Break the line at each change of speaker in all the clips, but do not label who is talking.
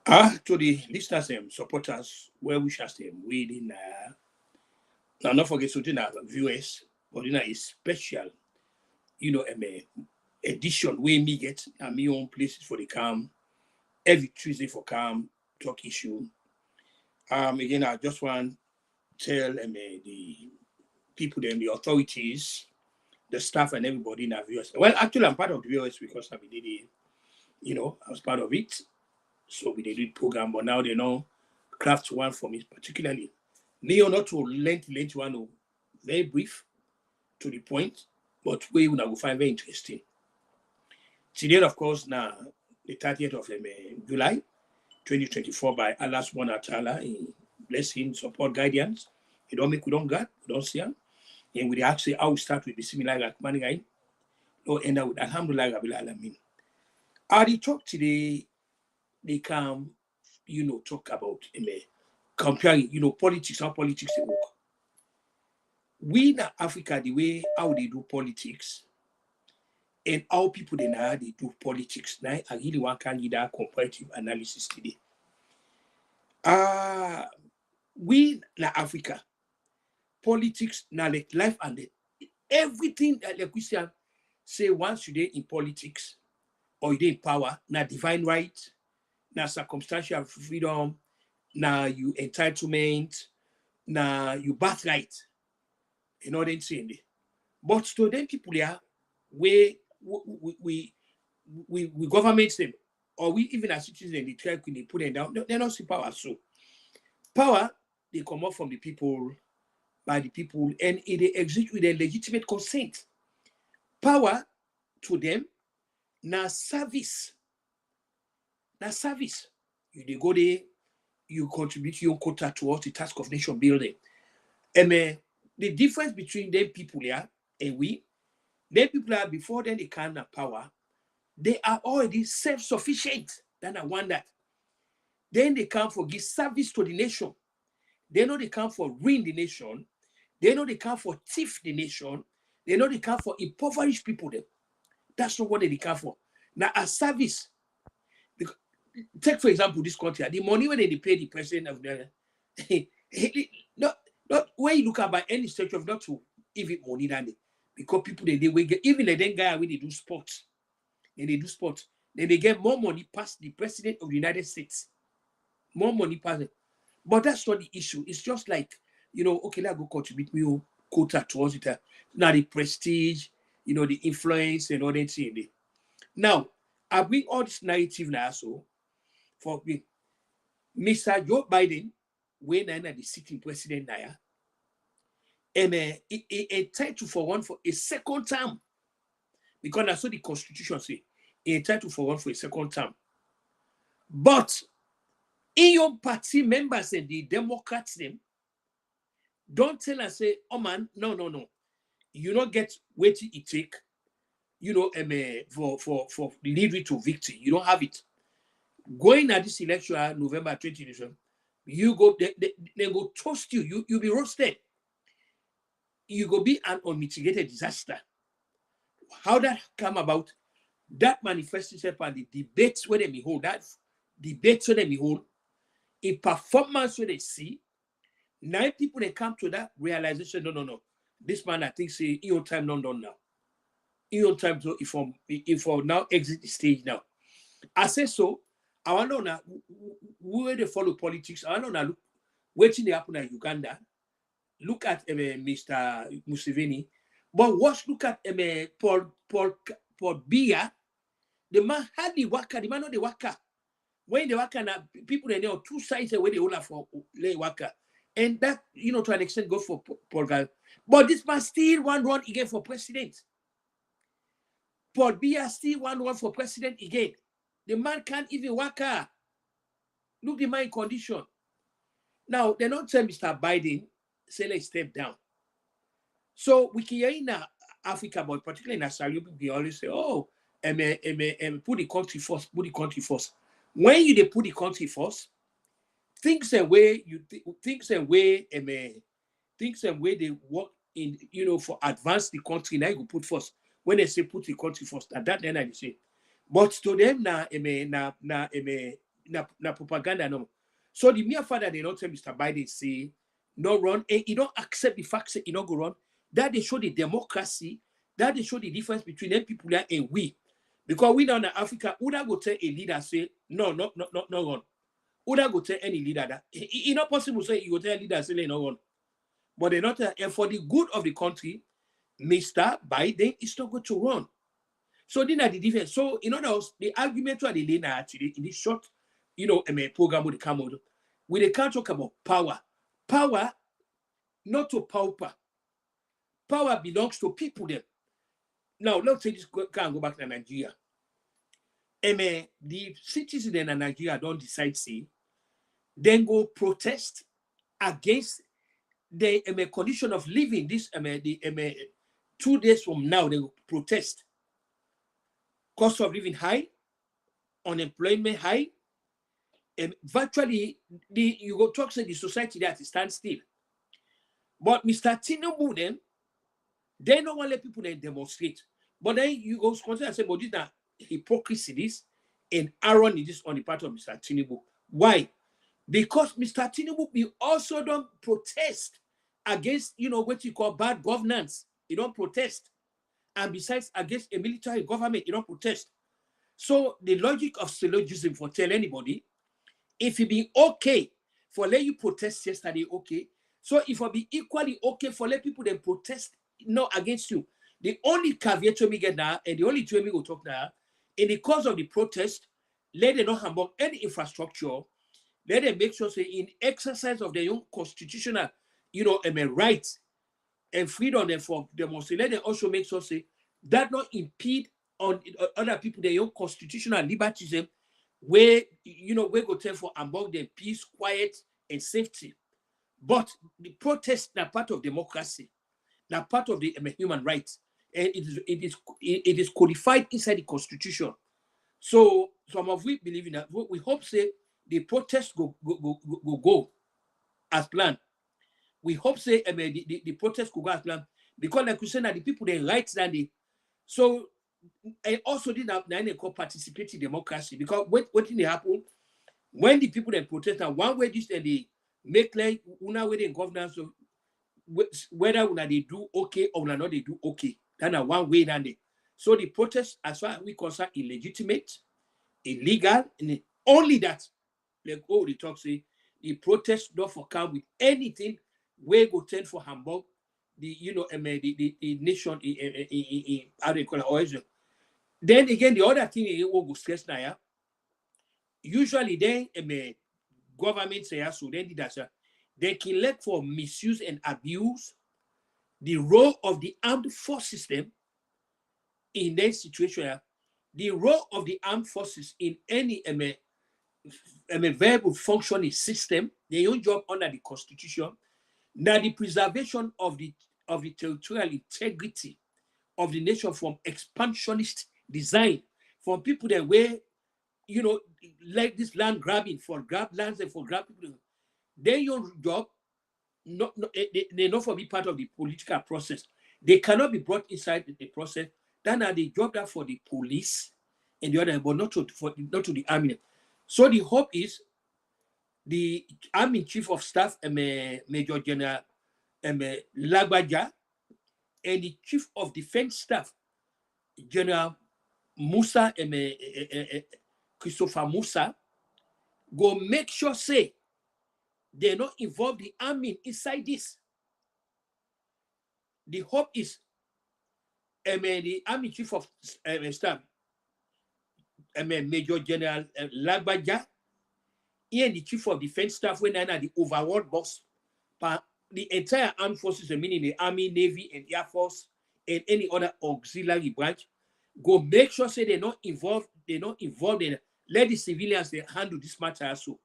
To the listeners and supporters, where we shall stay waiting. Now, not forget to do viewers, but a special, edition where me get and me own places for the calm every Tuesday for calm talk issue. Again, I just want to tell the people, them, the authorities, the staff, and everybody in our viewers. Well, actually, I'm part of the viewers because I did it, I was part of it. So we did it program, but now they know craft one for me particularly. Me or not to length one, very brief to the point, but we will find very interesting. Today, of course, now the 30th of July 2024 by Allah subhanahu wa ta'ala, bless him, support, guidance. You don't make, we don't God, we don't see him. And we actually, I will start with Bismillah Rahman Rahim, or end up with Alhamdulillah Rabbil Alamin. The talk today, they come, talk about comparing, politics, how politics they work. We in Africa, the way how they do politics, and how people they know they do politics. Now, I really want to give that comparative analysis today. We in Africa, politics, now like life and death. Everything that like we say once you in politics or you in power, now divine right, now circumstantial freedom, now you entitlement, now you birthright. You know what I'm saying? But to them people here, we government them, or we even as citizens, they try to put them down. They're not see power. So power, they come up from the people, by the people, and they execute with their legitimate consent. Power to them, now service. Now service. You go there, you contribute your quota towards the task of nation building. And the difference between them people here and we, them people are before then they can have power, they are already self-sufficient. Then I want that. Then they come for give service to the nation. They know they come for ruin the nation. They know they come for thief the nation. They know they come for impoverish people. Then. That's not what they come for. Now, as service, because, take for example this country, the money when they pay the president of the not when you look at by any structure of not to even money than they, because people they get even the then guy when they do sports, and they do sports, then they get more money past the president of the United States. More money past it. But that's not the issue. It's just like, okay, let's go contribute me quota towards it. Now the prestige, the influence and all that thing. Now, I bring all this narrative now so for me. Mr. Joe Biden, when I the sitting president now, and entitled for one for a second term. Because that's what the Constitution say. Entitled for one for a second term. But in your party members and the Democrats them, don't tell us say, oh man, no. You don't get what it take, for lead to victory. You don't have it. Going at this election, November 2020, you go, they go toast you. You be roasted. You go be an unmitigated disaster. How that come about? That manifests itself and the debates where they behold, that debates where they behold, a performance where they see. Now people they come to that realization, no. This man I think say in your time not done now. In your time so if I now exit the stage now. I say so. I want to know where they follow politics. I want to know look waiting they happen in Uganda. Look at Mr. Museveni, but look at Paul Biya. The man had the waka. The man know the waka. When the waka now, people they know two sides where they hold for lay waka, and that to an extent go for Paul Biya. But this man still run again for president. Paul Biya still run for president again. The man can't even waka. Look the man condition. Now they don't tell Mr. Biden say let's step down. So we can hear in Africa, but particularly in Sierra Leone, we always say, "Oh, put the country first. Put the country first." When you put the country first, things and way they work in for advance the country. Now you put first. When they say put the country first, at that then I say, but to them now na propaganda no. So the mere fact that they don't tell Mr. Biden say no run, and you don't accept the fact that you don't go run, that they show the democracy, that they show the difference between them people there and we. Because we now in Africa, would I go tell a leader say no run? Would I go tell any leader that it's not possible to say you go tell a leader say no run? But they're not, and for the good of the country, Mr. Biden is not going to run. So these are the difference. So in other words, the argument to the lane actually in this short, program with the camel, we can't talk about power. Power, not to pauper. Power belongs to people then. Now let's say this can go back to Nigeria. The citizens in Nigeria don't decide say, then go protest against the condition of living. This 2 days from now they will protest. Cost of living high, unemployment high, and virtually you go talk to the society that stands still. But Mr. Tinubu then, they don't want to let people then demonstrate. But then you go consider and say, but this is hypocrisy this and iron is this on the part of Mr. Tinubu. Why? Because Mr. Tinubu he also don't protest against what you call bad governance. He don't protest. And besides, against a military government, you don't protest. So the logic of syllogism for tell anybody, if it be okay for let you protest yesterday, okay. So if it be equally okay for let people then protest not against you. The only caveat to me get now, and the only two we will talk now, in the course of the protest, let them not hamburg any infrastructure, let them make sure say in exercise of their own constitutional, rights and freedom and for demonstrate, let them also make sure say that not impede on other people their own constitutional liberties where we go tell for among them peace, quiet, and safety. But the protest are part of democracy, they're part of the human rights, and it is codified inside the constitution. So some of we believe in that. We hope say the protest go as planned. We hope say the protest could go as planned because like we said that the people they rights than the so and also did have called participating democracy because what thing they happen when the people that protest and one way this and they make like una way in governance so whether una they do okay or not they do okay. Then one way than they so the protest as far as we concern illegitimate, illegal, and only that like the talk say the protest don't for come with anything where go tend for Hamburg, the the nation in how they call it origin. Then again, the other thing we go stress now, usually then government say so then did that they can let for misuse and abuse the role of the armed forces system in that situation. The role of the armed forces in any variable functioning system, their own job under the constitution, now the preservation of the territorial integrity of the nation from expansionist design, from people that were, like this land grabbing for grab lands and for grab people. Their own job, they not for be part of the political process. They cannot be brought inside the process. Then are the job that for the police and the other, but not to the army. So the hope is the Army Chief of Staff, Major General Lagbaja, and the Chief of Defense Staff, General Musa, Christopher Musa, go make sure say they're not involved the army inside this. The hope is the Army Chief of Staff, Major General Lagbaja, and the Chief of Defense Staff, when they're the overall boss, but the entire armed forces, meaning the Army, Navy, and Air Force, and any other auxiliary branch, go make sure say they're not involved in let the civilians they handle this matter also.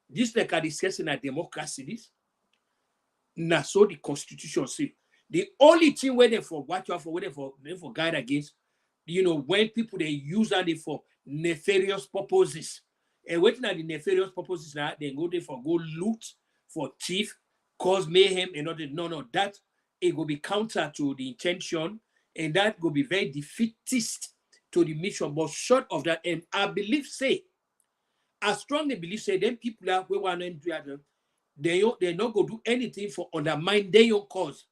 This like a discussing a democracy, this. Now, so the constitution say the only thing where they for watch out for where they for guide against, when people they use it for nefarious purposes. And waiting at the nefarious purposes now, they go there for go loot, for thief, cause mayhem, and all that. No, that it will be counter to the intention, and that will be very defeatist to the mission. But short of that, and I believe say I strongly believe say them people are we want to do they not go do anything for undermine their own cause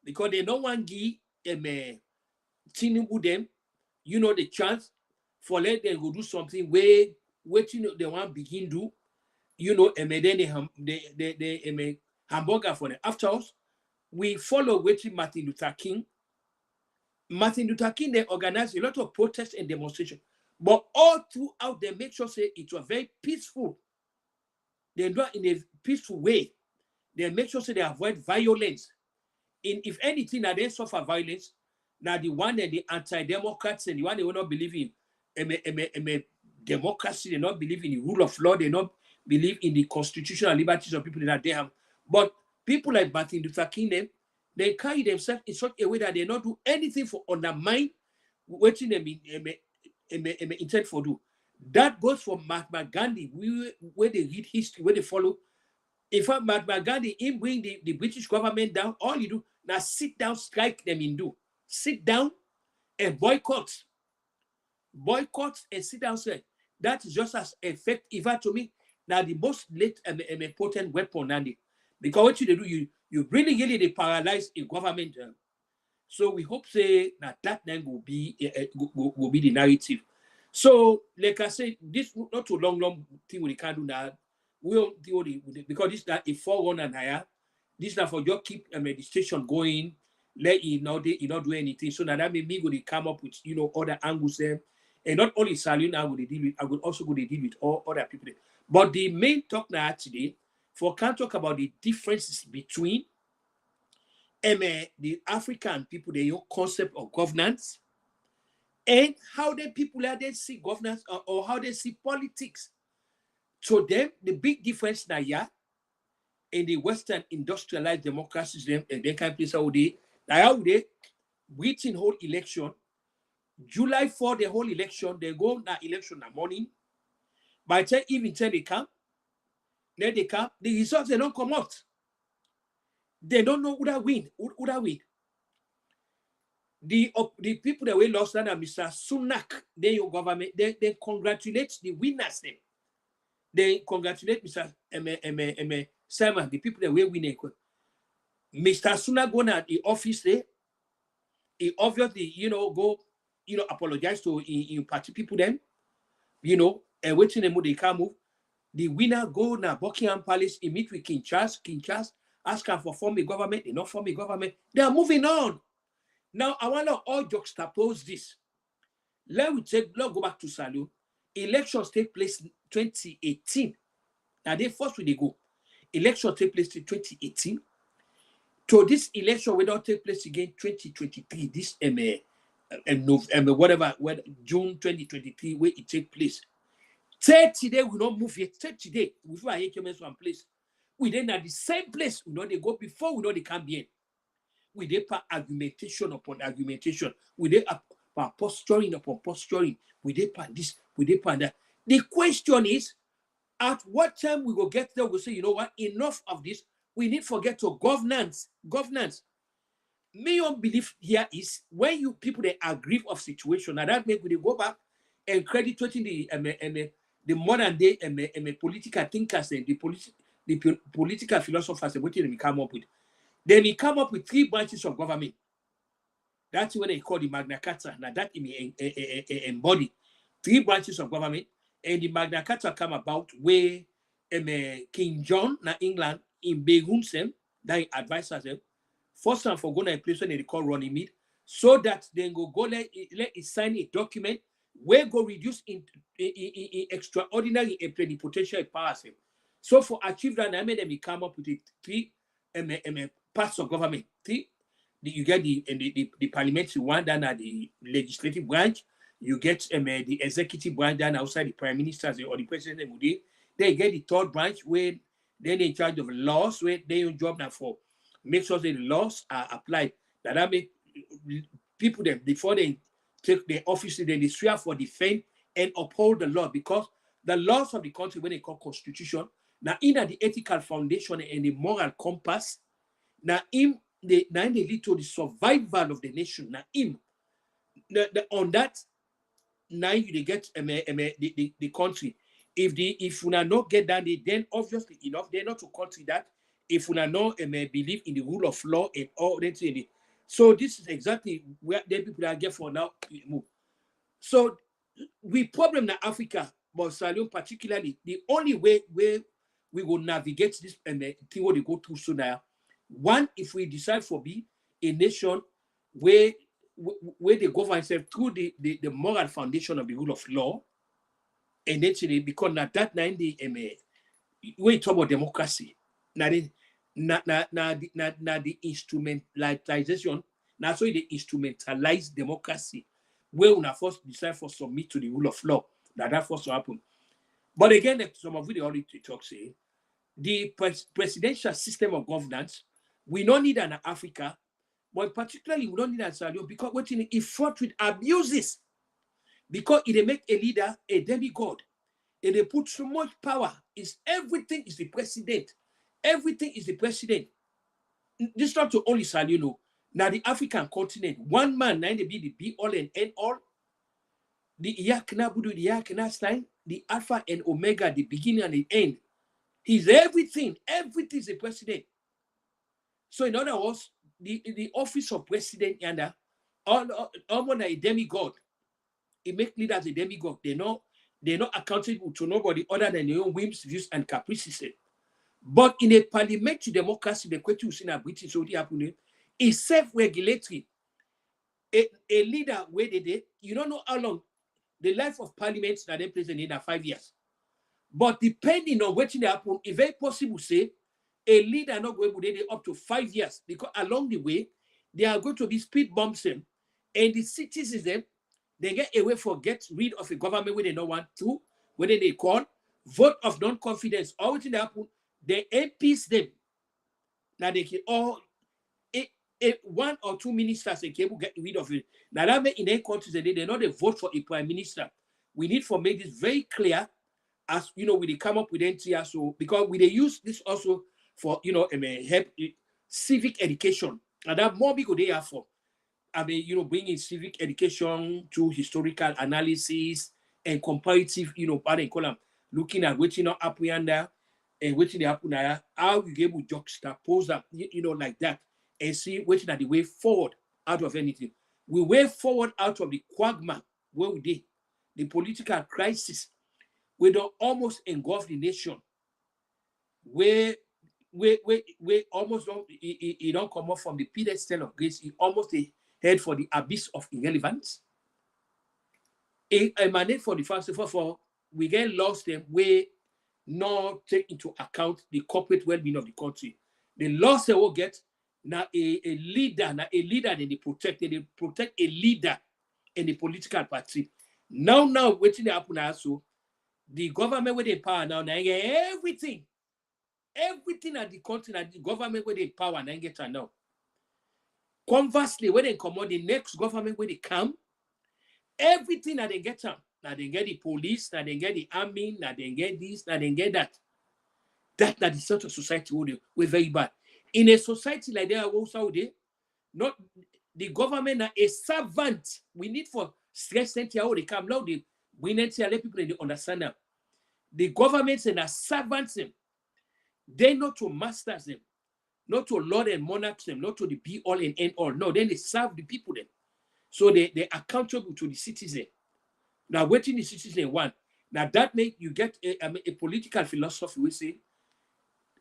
because they don't want give Tinubu them, the chance for let them go do something where they want begin do, and then they hamburger for them. After us, we follow waiting Martin Luther King. Martin Luther King, they organized a lot of protests and demonstration, but all throughout they make sure say it was very peaceful. They do it in a peaceful way. They make sure say they avoid violence. If anything, that they suffer violence, now the one that the anti-democrats and the one they will not believe in democracy, they not believe in the rule of law, they not believe in the constitutional liberties of people that they have. But people like Martin Luther King, they carry themselves in such a way that they not do anything for undermine what they intend for do. That goes for Mahatma Gandhi, where they read history, where they follow. In fact, Mahatma Gandhi, in bring the British government down, all you do now sit down, strike them in do. Sit down and boycott. Boycott and sit down, say that is just as effective to me. Now the most late and important weapon, Andy. Because what you do, you really they paralyze a government. So we hope say that then will be the narrative. So, like I said, this not too long thing we can't do now. We don't deal with it because this is a 4-1 and higher. This is not for just keep the station going. Let you not do anything. So now that made me go to come up with other angles there, and not only Salone I will deal with. I will also go to deal with all other people. But the main talk now today, for can talk about the differences between the African people, their concept of governance, and how the people they see governance or how they see politics. So them, the big difference now, yeah, in the Western industrialized democracies, them and they can place how they waiting whole election. July 4, the whole election, they go na election na morning. By the time even they come, then they come, the results they don't come out. They don't know who that win. Who that win. The people that we lost that are Mr. Sunak, they your government, they congratulate the winners them. They congratulate Mr. Simon, the people that we winning. Mr. Sunak go at the office there. He obviously, go, apologize to in party people then, and waiting them they can't move. The winner go now Buckingham Palace, he meet with King Charles, ask him for form a government, they not form a government. They are moving on. Now I want to all juxtapose this. Let's go back to Salone. Elections take place in 2018. Now they first will they go. Election take place in 2018. So this election will not take place again 2023. This whatever June 2023 where it take place. 30 days will not move yet. 30 days before I came from place. We then at the same place. We know they go before we know they come in. We then par argumentation upon argumentation. We then par posturing upon posturing. We then par this. We then par that. The question is, at what time we will get there? We'll say, you know what? Enough of this. We need to forget to governance. Governance. My own belief here is when you people they agree of situation, and that make we go back and credit the modern day political thinkers and the political philosophers and what they come up with. Then we come up with 3 branches of government. That's what they call the Magna Carta. Now that embody 3 branches of government, and the Magna Carta come about where King John na England in Begunsem that he advised them. First time for going to a place when they call running meet, so that then go let it sign a document where go reduce in extraordinary and plenipotentiary powers. So for achieve that, I made them come up with 3 parts of government. 3, you get the parliamentary one, then the legislative branch. You get the executive branch down outside the prime ministers or the president. They get the 3rd branch where they're in charge of laws, where they your job now for make sure that the laws are applied. That make people them before they take their office, then they swear for defend and uphold the law, because the laws of the country when they call constitution, now in the ethical foundation and the moral compass, now they lead to the survival of the nation. Now on that, now you get the country. if we not get that, then obviously enough, they're not to country that. If we not believe in the rule of law and all that. So this is exactly where the people are get for now move. So we problem in Africa, but Salion particularly, the only way where we will navigate this and the thing what they go through so now. One, if we decide for be a nation where they govern themselves through the moral foundation of the rule of law, and actually because na that 90 we talk about democracy. Now the the instrumentalization, now so they instrumentalize democracy, where we first decide for submit to the rule of law. That first happen. But again, some of you already talk say the presidential system of governance, we don't need an Africa, but particularly we don't need an Sierra Leone because what it fraught with abuses, because it make a leader a demigod. And they put so much power. Is everything is the president. Everything is the president. This not to only Sierra Leone. Now the African continent, one man, now they be the all and end all. The Iyakna Budu, the Iyakna Stein, the Alpha and Omega, the beginning and the end. He's everything. Everything is the president. So in other words, the office of president yanda, almost a demigod. It makes leaders a demigod. They're not accountable to nobody other than their own whims, views, and caprices. But in a parliamentary democracy, the question in a British Saudi happening is self-regulatory. A leader where they did, you don't know how long the life of parliament that they present in 5 years. But depending on what happen, it's very possible say a leader not going to be up to 5 years because along the way there are going to be speed bumps and the citizens they get away for get rid of a government where they don't want to, whether they call vote of non-confidence or what happen, they MPs them. Now they can all one or two ministers they can get rid of it. Now that means in their countries they not they vote for a prime minister. We need to make this very clear as you know, we come up with NTR so because we they use this also for help civic education. And that more people they are for. Bringing civic education to historical analysis and comparative, looking at what happen under and what happen there, how you able to juxtapose that, like that, and see what are the way forward out of anything. We way forward out of the quagmire where we did, the political crisis, we don't almost engulf the nation, where almost don't it don't come up from the pedestal of grace, it almost head for the abyss of irrelevance. It emanate for the fact for we get lost them we not take into account the corporate well-being of the country. The loss they will get now a leader, that they protect a leader in the political party. Now waiting to happen also. The government with the power now get everything at the country and the government with the power now get now. Conversely, when they come out, the next government when they come, everything that they get them. Now they get the police, now they get the army, now they get this, now they get that. That the sort of society we're very bad. In a society like that, also not the government are a servant. We need for stress center how they come now. We need to let people understand them. The governments and the servants them. They not to masters them. Not to lord and monarchs them, not to the be all and end all. No, then they serve the people then. So they're accountable to the citizen. Now, waiting the citizen want. Now that make you get a political philosophy. We say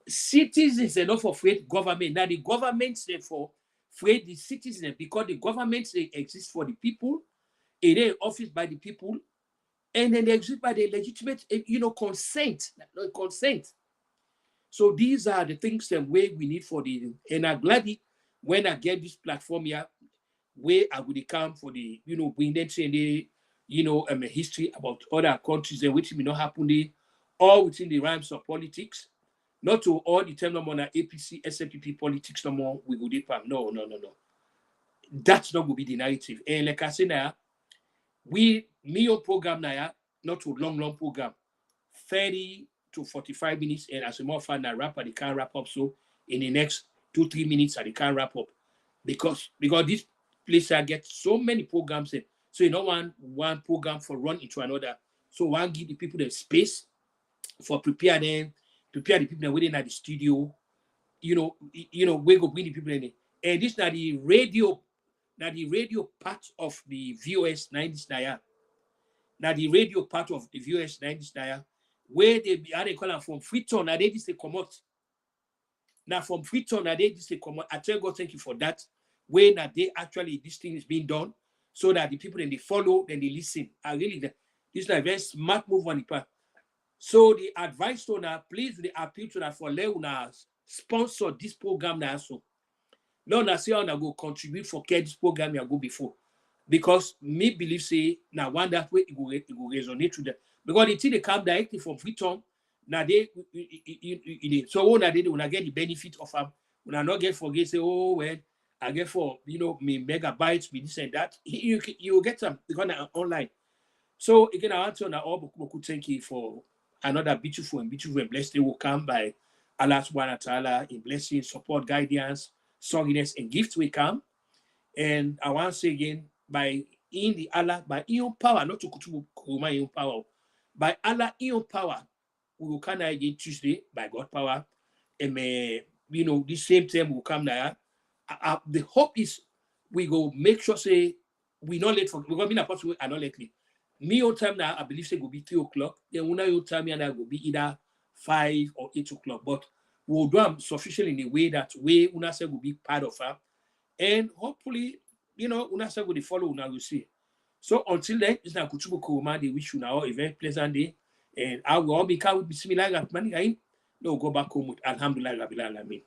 citizens are not for afraid government. Now the governments therefore afraid the citizens because the governments they exist for the people, they office by the people, and then they exist by the legitimate, consent. So these are the things that way we need for the, and I'm glad when I get this platform here, where I will come for the, we need to the, history about other countries and which may not happen there, all within the realms of politics, not to all the time no more APC, SLPP politics no more, we go deeper. No. That's not going to be the narrative. And like I say now, me your program now, not to long program, 30 to 45 minutes, and as a more fun, I can't wrap up. So in the next 2-3 minutes, I can't wrap up because this place I get so many programs in. So you don't want one program for run into another. So one give the people the space for prepare them, prepare the people within at the studio, we go bring the people in it. And this now the radio part of the VOS 90s now the radio part of the VOS 90s where they be how they call them from Freetown, now they just they come out. Now from Freetown, now they just they come out. I tell God thank you for that. Where now they actually this thing is being done so that the people then they follow, then they listen. I really this is a very smart move on the part. So the advice to now, please the appeal to that for Leona sponsor this program now. So now I say I go contribute for care this program I go before. Because me believe say now one that way it will resonate to them. Because the thing they come directly from Freetown, now they so when they when I get the benefit of them, when I not get forget say, oh well, I get for me megabytes, me this and that. You get them because they're online. So again, I want to now all thank you for another beautiful and blessed day will come by Allah subhanahu wa ta'ala in blessing, support, guidance, songiness, and gifts will come. And I want to say again, by in the Allah, by your power, not to Kuruma your power, by Allah in your power, we will come again Tuesday by God power. And the same time will come there. The hope is we go make sure say we not late for we're gonna be in a possible and not lately. Me on time now, I believe say will be 3 o'clock. Then when your time and I will be either 5 or 8 o'clock. But we'll do them sufficient in a way that way una say will be part of her. And hopefully, una say will follow una will see. So until then, it's not Kutubu Kuruma. They wish you now a very pleasant day. And I will all be with Bismillah. No, go back home with Alhamdulillah Rabbil Alamin.